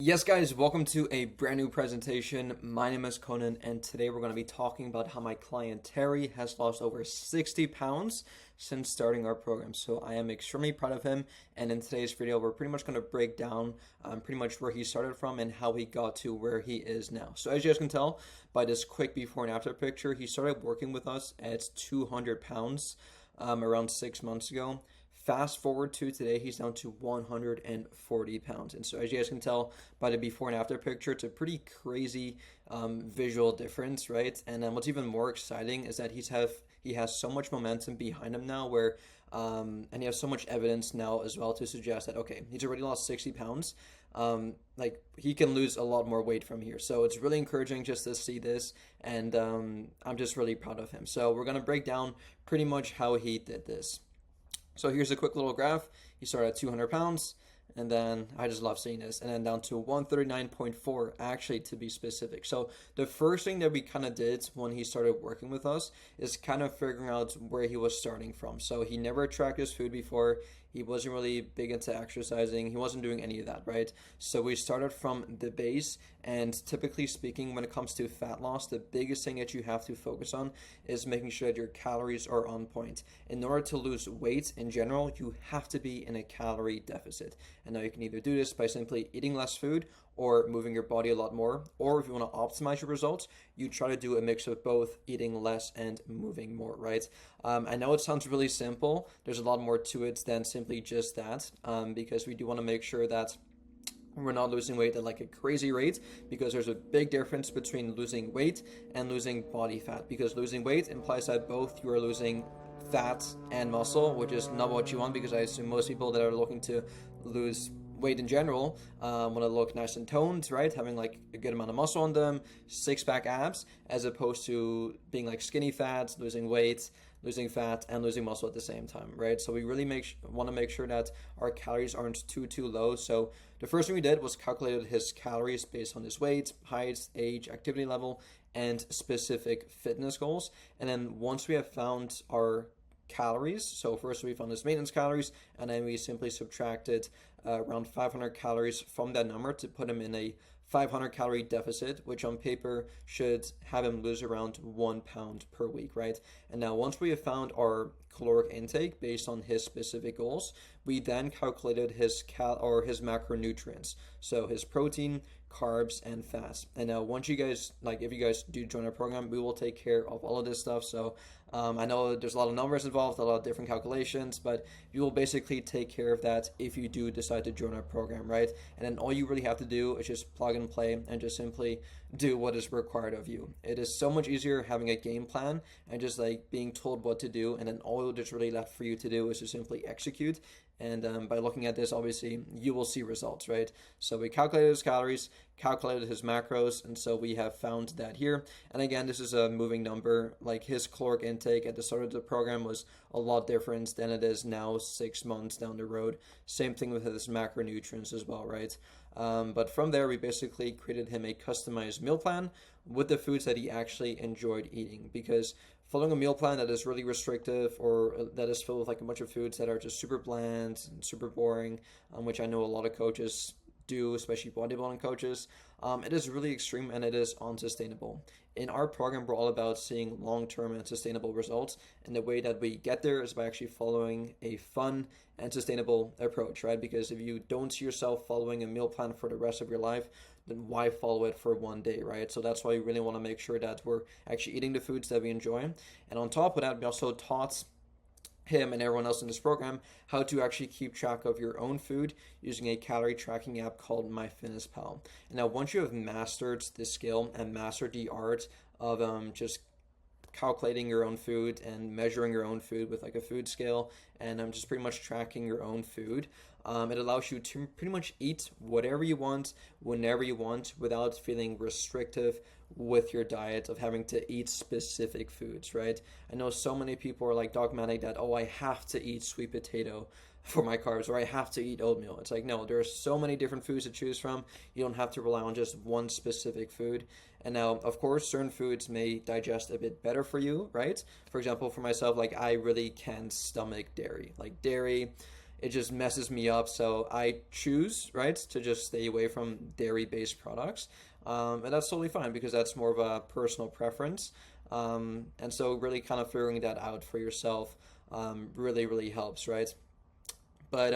Yes, guys, welcome to a brand new presentation. My name is Conan, and today we're going to be talking about how my client Terry has lost over 60 pounds since starting our program. So I am extremely proud of him, and in today's video, we're pretty much going to break down pretty much where he started from and how he got to where he is now. So as you guys can tell by this quick before and after picture, he started working with us at 200 pounds around 6 months ago. Fast forward to today, he's down to 140 pounds. And so as you guys can tell by the before and after picture, it's a pretty crazy visual difference, right? And what's even more exciting is that he has so much momentum behind him now where and he has so much evidence now as well to suggest that, okay, he's already lost 60 pounds. Like he can lose a lot more weight from here. So it's really encouraging just to see this, and I'm just really proud of him. So we're going to break down pretty much how he did this. So here's a quick little graph. He started at 200 pounds, and then I just love seeing this, and then down to 139.4 actually, to be specific. So the first thing that we kind of did when he started working with us is kind of figuring out where he was starting from. So he never tracked his food before. He wasn't really big into exercising. He wasn't doing any of that, right? So we started from the base, and typically speaking, when it comes to fat loss, the biggest thing that you have to focus on is making sure that your calories are on point. In order to lose weight in general, you have to be in a calorie deficit. And now you can either do this by simply eating less food or moving your body a lot more, or if you want to optimize your results, you try to do a mix of both, eating less and moving more, right? I know it sounds really simple. There's a lot more to it than simply just that, because we do want to make sure that we're not losing weight at like a crazy rate, because there's a big difference between losing weight and losing body fat, because losing weight implies that both you are losing fat and muscle, which is not what you want, because I assume most people that are looking to lose weight in general want to look nice and toned, right? Having like a good amount of muscle on them, six-pack abs, as opposed to being like skinny fat, losing weight, losing fat, and losing muscle at the same time, right? So we really want to make sure that our calories aren't too low. So the first thing we did was calculated his calories based on his weight, height, age, activity level, and specific fitness goals. And then once we have found our calories, so first we found his maintenance calories, and then we simply subtracted around 500 calories from that number to put him in a 500 calorie deficit, which on paper should have him lose around 1 pound per week, right? And now once we have found our caloric intake based on his specific goals, we then calculated his his macronutrients, so his protein, carbs, and fats. And now once you guys, like if you guys do join our program, we will take care of all of this stuff. So I know there's a lot of numbers involved, a lot of different calculations, but you will basically take care of that if you do decide to join our program, right? And then all you really have to do is just plug and play and just simply do what is required of you. It is so much easier having a game plan and just like being told what to do, and then all that's really left for you to do is to simply execute. And by looking at this, obviously, you will see results, right? So we calculated his calories, calculated his macros, and so we have found that here. And again, this is a moving number. Like his caloric intake at the start of the program was a lot different than it is now 6 months down the road. Same thing with his macronutrients as well, right? But from there, we basically created him a customized meal plan with the foods that he actually enjoyed eating, because following a meal plan that is really restrictive or that is filled with like a bunch of foods that are just super bland and super boring, which I know a lot of coaches do, especially bodybuilding coaches, it is really extreme and it is unsustainable. In our program, we're all about seeing long-term and sustainable results, and the way that we get there is by actually following a fun and sustainable approach, right? Because if you don't see yourself following a meal plan for the rest of your life, then why follow it for one day, right? So that's why we really want to make sure that we're actually eating the foods that we enjoy. And on top of that, we also taught him and everyone else in this program how to actually keep track of your own food using a calorie tracking app called MyFitnessPal. And now once you have mastered this skill and mastered the art of just calculating your own food and measuring your own food with like a food scale, and just pretty much tracking your own food, it allows you to pretty much eat whatever you want, whenever you want, without feeling restrictive with your diet of having to eat specific foods, right? I know so many people are like dogmatic that, oh, I have to eat sweet potato for my carbs, or I have to eat oatmeal. It's like, no, there are so many different foods to choose from. You don't have to rely on just one specific food. And now, of course, certain foods may digest a bit better for you, right? For example, for myself, like I really can't stomach dairy. Like dairy it just messes me up. So I choose, right, to just stay away from dairy-based products. And that's totally fine because that's more of a personal preference. And so really kind of figuring that out for yourself really, really helps, right? But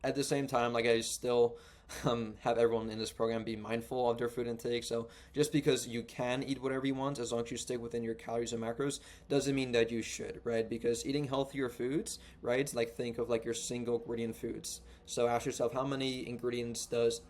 at the same time, like I still have everyone in this program be mindful of their food intake. So just because you can eat whatever you want, as long as you stick within your calories and macros, doesn't mean that you should, right? Because eating healthier foods, right? Like think of like your single ingredient foods. So ask yourself, how many ingredients does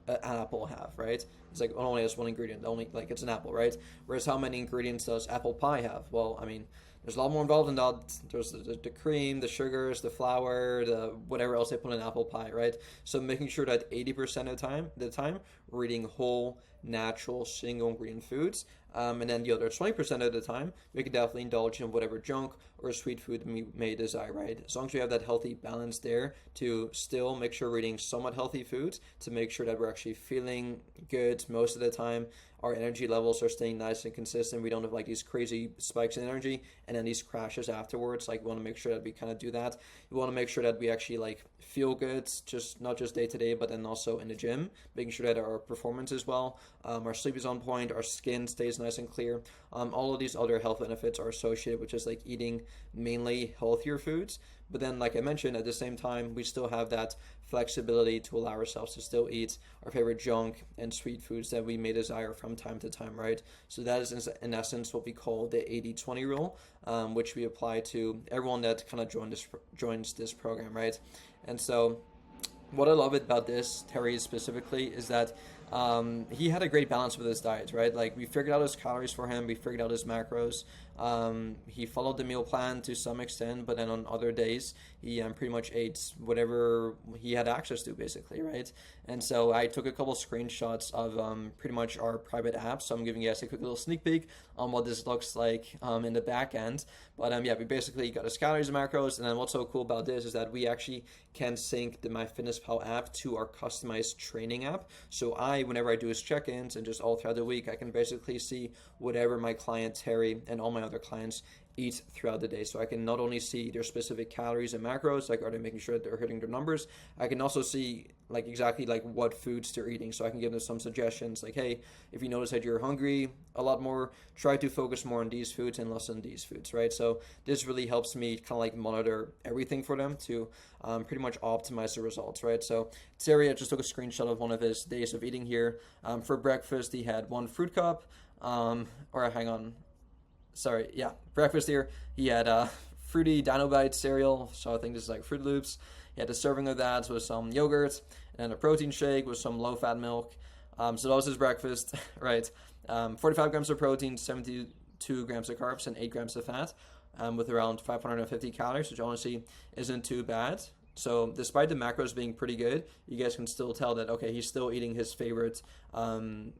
an apple have, right? It's like it only has one ingredient, only like it's an apple, right? Whereas how many ingredients does apple pie have? Well, I mean, there's a lot more involved in that. There's the cream, the sugars, the flour, the whatever else they put in apple pie, right? So making sure that 80% of the time, we're eating whole, natural, single ingredient foods. And then the other 20% of the time, we can definitely indulge in whatever junk or sweet food we may desire, right? As long as we have that healthy balance there to still make sure we're eating somewhat healthy foods to make sure that we're actually feeling good most of the time. Our energy levels are staying nice and consistent. We don't have like these crazy spikes in energy and then these crashes afterwards. Like we want to make sure that we kind of do that. We want to make sure that we actually like feel good, just not just day to day, but then also in the gym, making sure that our performance is well, our sleep is on point, our skin stays nice and clear. All of these other health benefits are associated with just like eating mainly healthier foods. But then, like I mentioned, at the same time, we still have that flexibility to allow ourselves to still eat our favorite junk and sweet foods that we may desire from time to time, right? So that is in essence what we call the 80-20 rule, which we apply to everyone that kind of joins this program, right? And so what I love about this, Terry specifically, is that he had a great balance with his diet, right? Like we figured out his calories for him, we figured out his macros. He followed the meal plan to some extent, but then on other days he pretty much ate whatever he had access to, basically, right? And so I took a couple screenshots of pretty much our private app. So I'm giving you guys a quick little sneak peek on what this looks like in the back end. But yeah, we basically got his calories and macros, and then what's so cool about this is that we actually can sync the MyFitnessPal app to our customized training app. So whenever I do his check-ins and just all throughout the week, I can basically see whatever my client Terry and all my other clients eat throughout the day. So I can not only see their specific calories and macros, like are they making sure that they're hitting their numbers, I can also see like exactly like what foods they're eating. So I can give them some suggestions like, hey, if you notice that you're hungry a lot more, try to focus more on these foods and less on these foods, right? So this really helps me kind of like monitor everything for them to pretty much optimize the results, right? So Terry, I just took a screenshot of one of his days of eating here. For breakfast, he had one fruit cup, breakfast here. He had fruity Dino Bite cereal, so I think this is like Fruit Loops. He had a serving of that with some yogurt, and then a protein shake with some low-fat milk. So that was his breakfast, right? 45 grams of protein, 72 grams of carbs, and 8 grams of fat, with around 550 calories, which honestly isn't too bad. So despite the macros being pretty good, you guys can still tell that, okay, he's still eating his favorite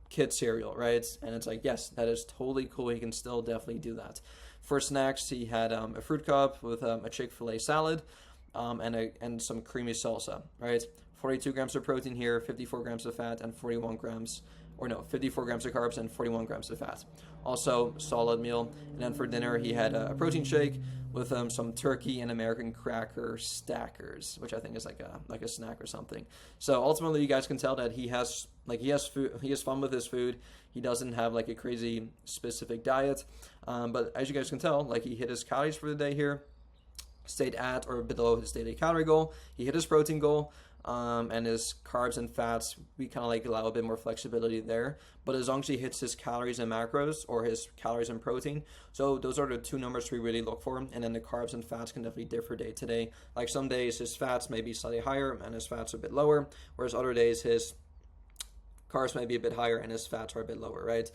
kid cereal, right? And it's like, yes, that is totally cool. He can still definitely do that. For snacks, he had a fruit cup with a Chick-fil-A salad and some creamy salsa, right? 42 grams of protein here, 54 grams of fat, and 54 grams of carbs and 41 grams of fat. Also, solid meal. And then for dinner, he had a protein shake with some turkey and American cracker stackers, which I think is like a snack or something. So ultimately, you guys can tell that he has food, he has fun with his food. He doesn't have like a crazy specific diet, but as you guys can tell, like he hit his calories for the day here, stayed at or below his daily calorie goal. He hit his protein goal. And his carbs and fats, we kind of like allow a bit more flexibility there. But as long as he hits his calories and macros, or his calories and protein, so those are the two numbers we really look for. And then the carbs and fats can definitely differ day to day. Like some days his fats may be slightly higher and his fats are a bit lower, whereas other days his carbs may be a bit higher and his fats are a bit lower, right?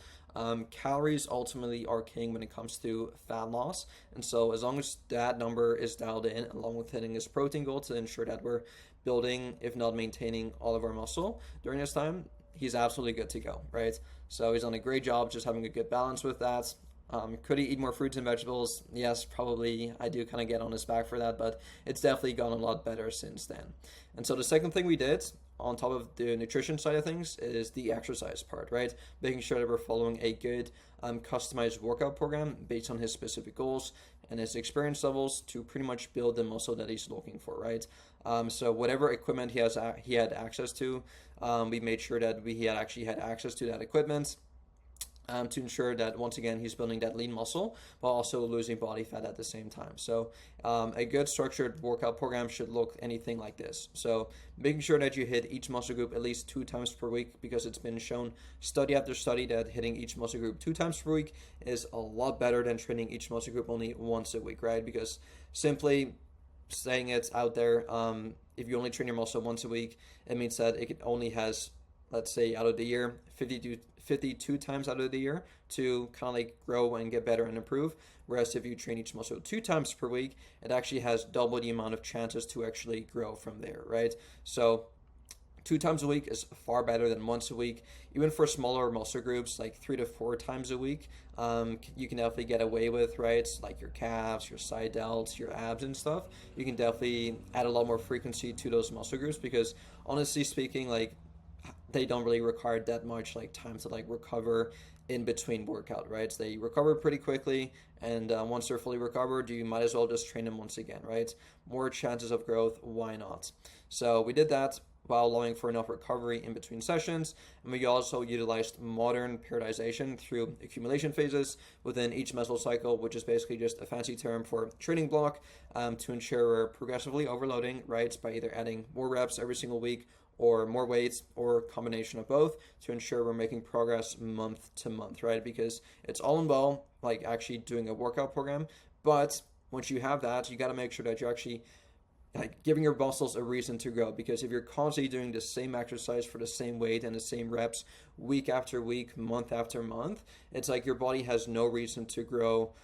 Calories ultimately are king when it comes to fat loss. And so as long as that number is dialed in, along with hitting his protein goal to ensure that we're building, if not maintaining, all of our muscle during this time, he's absolutely good to go, right? So he's done a great job just having a good balance with that. Could he eat more fruits and vegetables? Yes, probably. I do kind of get on his back for that, but it's definitely gone a lot better since then. And so the second thing we did, on top of the nutrition side of things, is the exercise part, right? Making sure that we're following a good customized workout program based on his specific goals and his experience levels to pretty much build the muscle that he's looking for, right? So whatever equipment he had access to, we made sure that he had actually had access to that equipment, to ensure that once again he's building that lean muscle while also losing body fat at the same time. So a good structured workout program should look anything like this. So making sure that you hit each muscle group at least 2 times per week, because it's been shown study after study that hitting each muscle group 2 times per week is a lot better than training each muscle group only once a week, right? Because simply saying it's out there, if you only train your muscle once a week, it means that it only has, let's say, out of the year 52 times out of the year to kind of like grow and get better and improve. Whereas if you train each muscle 2 times per week, it actually has double the amount of chances to actually grow from there, right? So 2 times a week is far better than once a week. Even for smaller muscle groups, like 3 to 4 times a week, you can definitely get away with, right? Like your calves, your side delts, your abs and stuff. You can definitely add a lot more frequency to those muscle groups, because honestly speaking, like, they don't really require that much like time to like recover in between workout, right? So they recover pretty quickly, and once they're fully recovered, you might as well just train them once again, right? More chances of growth, why not? So we did that while allowing for enough recovery in between sessions, and we also utilized modern periodization through accumulation phases within each mesocycle, which is basically just a fancy term for training block, to ensure we're progressively overloading, right? By either adding more reps every single week, or more weights, or a combination of both, to ensure we're making progress month to month, right? Because it's all in well, like actually doing a workout program, but once you have that, you got to make sure that you're actually like giving your muscles a reason to grow. Because if you're constantly doing the same exercise for the same weight and the same reps week after week, month after month, it's like your body has no reason to grow,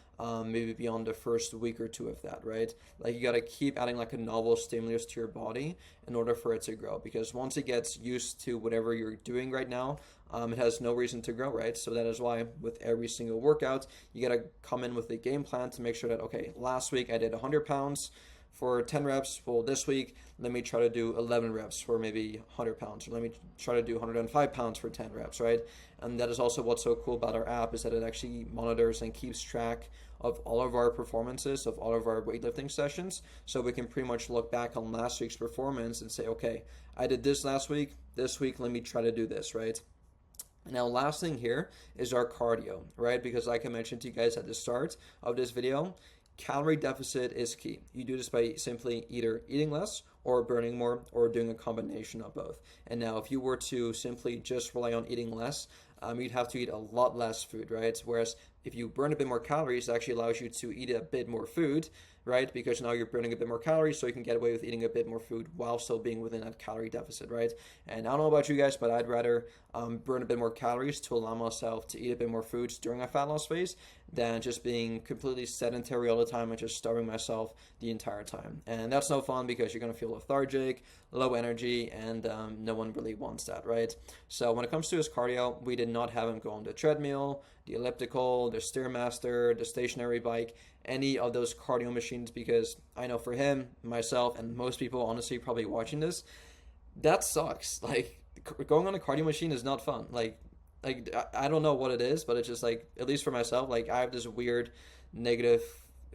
maybe beyond the first week or two of that, right? Like you got to keep adding like a novel stimulus to your body in order for it to grow, because once it gets used to whatever you're doing right now, it has no reason to grow, right? So that is why with every single workout, you got to come in with a game plan to make sure that, okay, last week I did 100 pounds for 10 reps. Well, this week, let me try to do 11 reps for maybe 100 pounds, or let me try to do 105 pounds for 10 reps, right? And that is also what's so cool about our app, is that it actually monitors and keeps track of all of our performances, of all of our weightlifting sessions. So we can pretty much look back on last week's performance and say, okay, I did this last week. This week, let me try to do this, right? Now, last thing here is our cardio, right? Because like I mentioned to you guys at the start of this video, calorie deficit is key. You do this by simply either eating less or burning more, or doing a combination of both. And now if you were to simply just rely on eating less, you'd have to eat a lot less food, right? Whereas if you burn a bit more calories, it actually allows you to eat a bit more food, right? Because now you're burning a bit more calories, so you can get away with eating a bit more food while still being within that calorie deficit, right? And I don't know about you guys, but I'd rather burn a bit more calories to allow myself to eat a bit more foods during a fat loss phase than just being completely sedentary all the time and just starving myself the entire time. And that's no fun, because you're going to feel lethargic, low energy, and no one really wants that, right? So when it comes to his cardio, we did not have him go on the treadmill, the elliptical, the Stairmaster, the stationary bike, any of those cardio machines, because I know for him, myself, and most people honestly probably watching this, that sucks. Like, going on a cardio machine is not fun. Like I don't know what it is, but it's just like, at least for myself, like I have this weird negative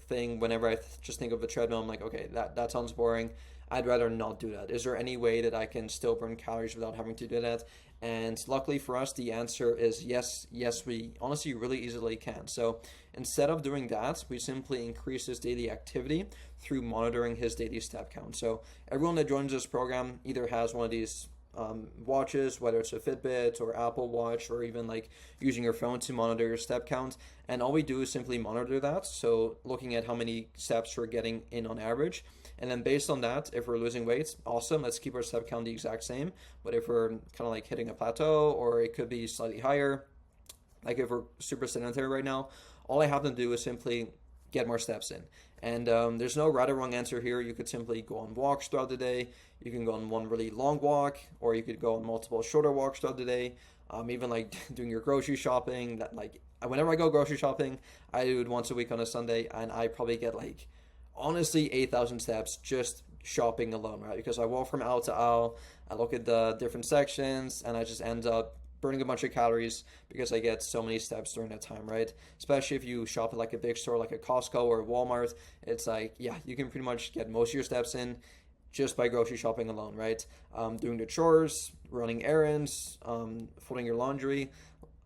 thing whenever I just think of a treadmill. I'm like, okay, that sounds boring. I'd rather not do that. Is there any way that I can still burn calories without having to do that? And luckily for us, the answer is yes. Yes, we honestly really easily can. So instead of doing that, we simply increase his daily activity through monitoring his daily step count. So everyone that joins this program either has one of these watches, whether it's a Fitbit or Apple Watch, or even like using your phone to monitor your step count. And all we do is simply monitor that. So looking at how many steps we're getting in on average. And then based on that, if we're losing weight, awesome, let's keep our step count the exact same. But if we're kind of like hitting a plateau, or it could be slightly higher, like if we're super sedentary right now, all I have to do is simply get more steps in. And there's no right or wrong answer here. You could simply go on walks throughout the day. You can go on one really long walk, or you could go on multiple shorter walks throughout the day. Even like doing your grocery shopping. That, like, whenever I go grocery shopping, I do it once a week on a Sunday, and I probably get like honestly 8,000 steps just shopping alone, right? Because I walk from aisle to aisle, I look at the different sections, and I just end up burning a bunch of calories because I get so many steps during that time, right? Especially if you shop at like a big store like a Costco or a Walmart, it's like, yeah, you can pretty much get most of your steps in just by grocery shopping alone, right? Doing the chores, running errands, folding your laundry,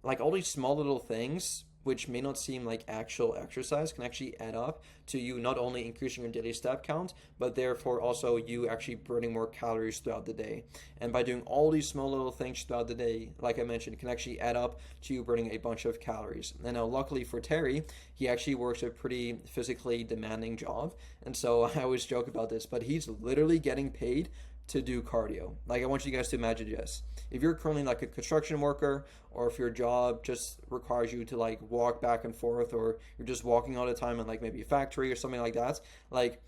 like all these small little things which may not seem like actual exercise can actually add up to you not only increasing your daily step count, but therefore also you actually burning more calories throughout the day. And by doing all these small little things throughout the day, like I mentioned, can actually add up to you burning a bunch of calories. And now luckily for Terry, he actually works a pretty physically demanding job. And so I always joke about this, but he's literally getting paid to do cardio. Like I want you guys to imagine this. If you're currently like a construction worker, or if your job just requires you to like walk back and forth, or you're just walking all the time in like maybe a factory or something like that, like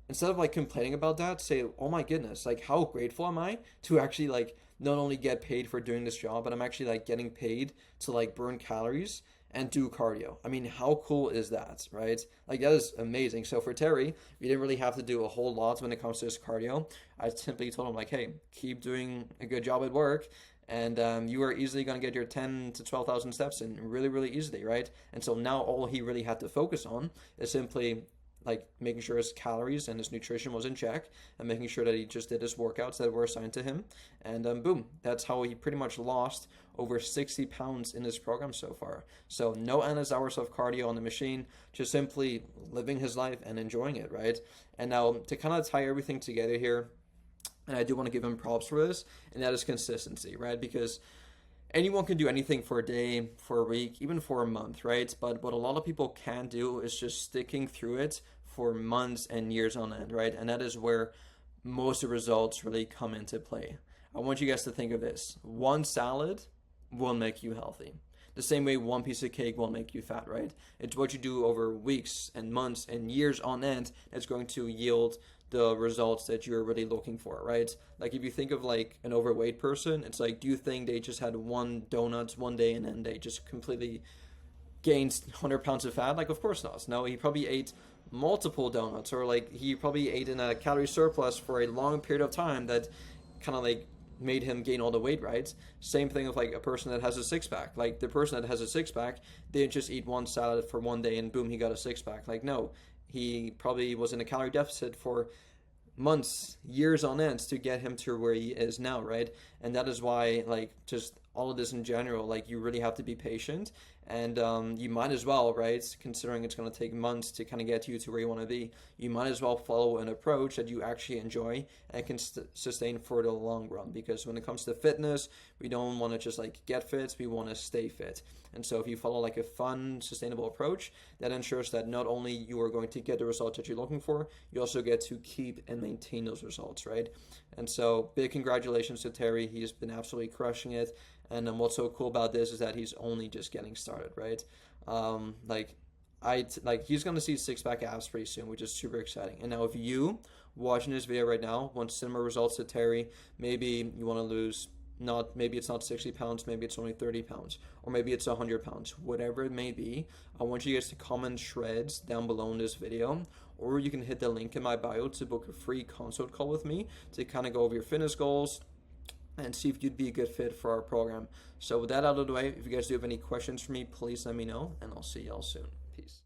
instead of like complaining about that, say, oh my goodness, like how grateful am I to actually like not only get paid for doing this job, but I'm actually like getting paid to like burn calories and do cardio. I mean, how cool is that, right? Like that is amazing. So for Terry, we didn't really have to do a whole lot when it comes to his cardio. I simply told him like, hey, keep doing a good job at work, and you are easily going to get your 10 to 12,000 steps in really, really easily, right? And so now all he really had to focus on is simply like making sure his calories and his nutrition was in check, and making sure that he just did his workouts that were assigned to him. And boom, that's how he pretty much lost over 60 pounds in this program so far. So no endless hours of cardio on the machine, just simply living his life and enjoying it, right? And now to kind of tie everything together here, and I do want to give him props for this, and that is consistency, right? Because anyone can do anything for a day, for a week, even for a month, right? But what a lot of people can do is just sticking through it for months and years on end, right? And that is where most of the results really come into play. I want you guys to think of this. One salad will make you healthy. The same way one piece of cake will make you fat, right? It's what you do over weeks and months and years on end that's going to yield the results that you're really looking for, right? Like if you think of like an overweight person, it's like, do you think they just had one donuts one day and then they just completely gained 100 pounds of fat? Like, of course not. No, he probably ate multiple donuts, or like he probably ate in a calorie surplus for a long period of time that kind of like made him gain all the weight, right? Same thing with like a person that has a six-pack. Like the person that has a six-pack didn't just eat one salad for one day and boom, he got a six-pack. Like no, he probably was in a calorie deficit for months, years on end to get him to where he is now, right? And that is why like just all of this in general, like you really have to be patient, and you might as well, right, considering it's going to take months to kind of get you to where you want to be, you might as well follow an approach that you actually enjoy and can sustain for the long run. Because when it comes to fitness, we don't want to just like get fit, we want to stay fit. And so if you follow like a fun, sustainable approach, that ensures that not only you are going to get the results that you're looking for, you also get to keep and maintain those results, right? And so big congratulations to Terry. He's been absolutely crushing it. And then what's so cool about this is that he's only just getting started, right? He's gonna see six-pack abs pretty soon, which is super exciting. And now if you watching this video right now want similar results to Terry, maybe you want to lose, not maybe it's not 60 pounds, maybe it's only 30 pounds, or maybe it's 100 pounds, whatever it may be, I want you guys to comment shreds down below in this video, or you can hit the link in my bio to book a free consult call with me to kind of go over your fitness goals and see if you'd be a good fit for our program. So with that out of the way, if you guys do have any questions for me, please let me know, and I'll see y'all soon. Peace.